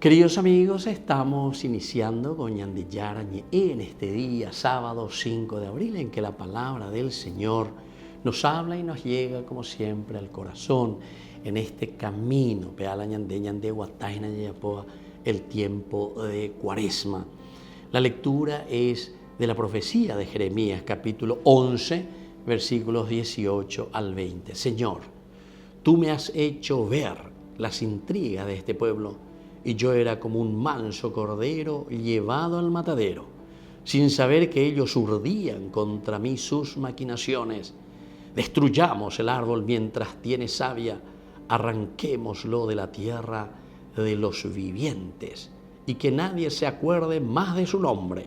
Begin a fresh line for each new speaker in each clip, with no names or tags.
Queridos amigos, estamos iniciando con Ñandillara en este día, sábado 5 de abril, en que la palabra del Señor nos habla y nos llega, como siempre, al corazón, en este camino, el tiempo de Cuaresma. La lectura es de la profecía de Jeremías, capítulo 11, versículos 18 al 20. Señor, tú me has hecho ver las intrigas de este pueblo, y yo era como un manso cordero llevado al matadero, sin saber que ellos urdían contra mí sus maquinaciones. Destruyamos el árbol mientras tiene savia, arranquémoslo de la tierra de los vivientes, y que nadie se acuerde más de su nombre.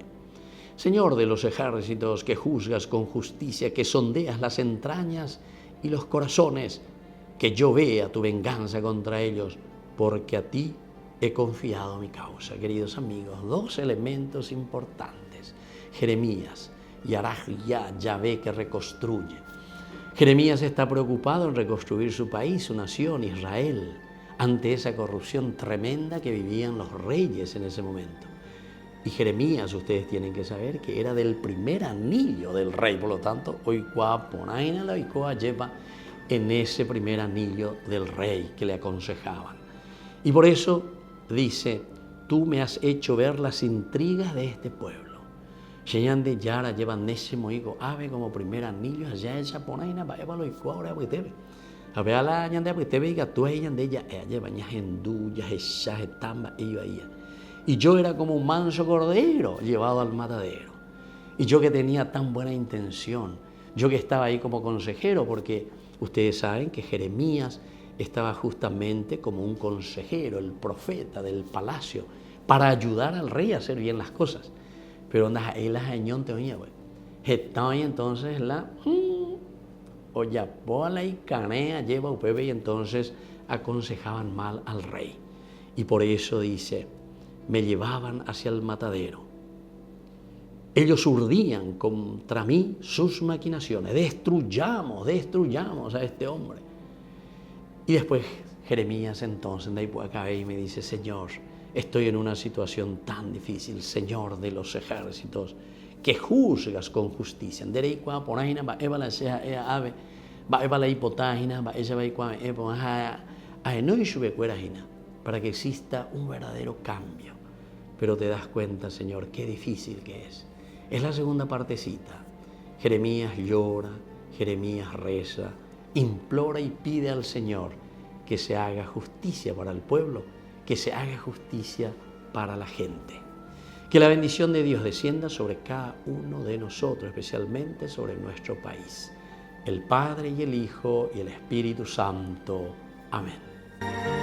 Señor de los ejércitos, que juzgas con justicia, que sondeas las entrañas y los corazones, que yo vea tu venganza contra ellos, porque a ti he confiado mi causa. Queridos amigos, dos elementos importantes. Jeremías y Arajía, Yahvé, que reconstruye. Jeremías está preocupado en reconstruir su país, su nación, Israel, ante esa corrupción tremenda que vivían los reyes en ese momento. Y Jeremías, ustedes tienen que saber que era del primer anillo del rey, por lo tanto, lleva en ese primer anillo del rey que le aconsejaban. Y por eso dice, tú me has hecho ver las intrigas de este pueblo. Sheyande Yara lleva nésimo higo, ave como primer anillo, allá ella ponaina, va a lo y cuadra, pues te ve. A ver, a la ñande, pues te ve, y tú ella de ella, lleva ñas endullas, echas, tamba, y ahí. Y yo era como un manso cordero llevado al matadero. Y yo que tenía tan buena intención, yo que estaba ahí como consejero, porque ustedes saben que Jeremías estaba justamente como un consejero, el profeta del palacio, para ayudar al rey a hacer bien las cosas. Pero él las añón te oía, güey. Entonces la oyapola y canea lleva upebe, y entonces aconsejaban mal al rey. Y por eso dice, me llevaban hacia el matadero. Ellos urdían contra mí sus maquinaciones. Destruyamos a este hombre. Y después Jeremías entonces de ahí por acá y me dice, Señor, estoy en una situación tan difícil, Señor de los ejércitos, que juzgas con justicia. Para que exista un verdadero cambio. Pero te das cuenta, Señor, qué difícil que es. Es la segunda partecita. Jeremías llora, Jeremías reza, implora y pide al Señor que se haga justicia para el pueblo, que se haga justicia para la gente. Que la bendición de Dios descienda sobre cada uno de nosotros, especialmente sobre nuestro país. El Padre y el Hijo y el Espíritu Santo. Amén.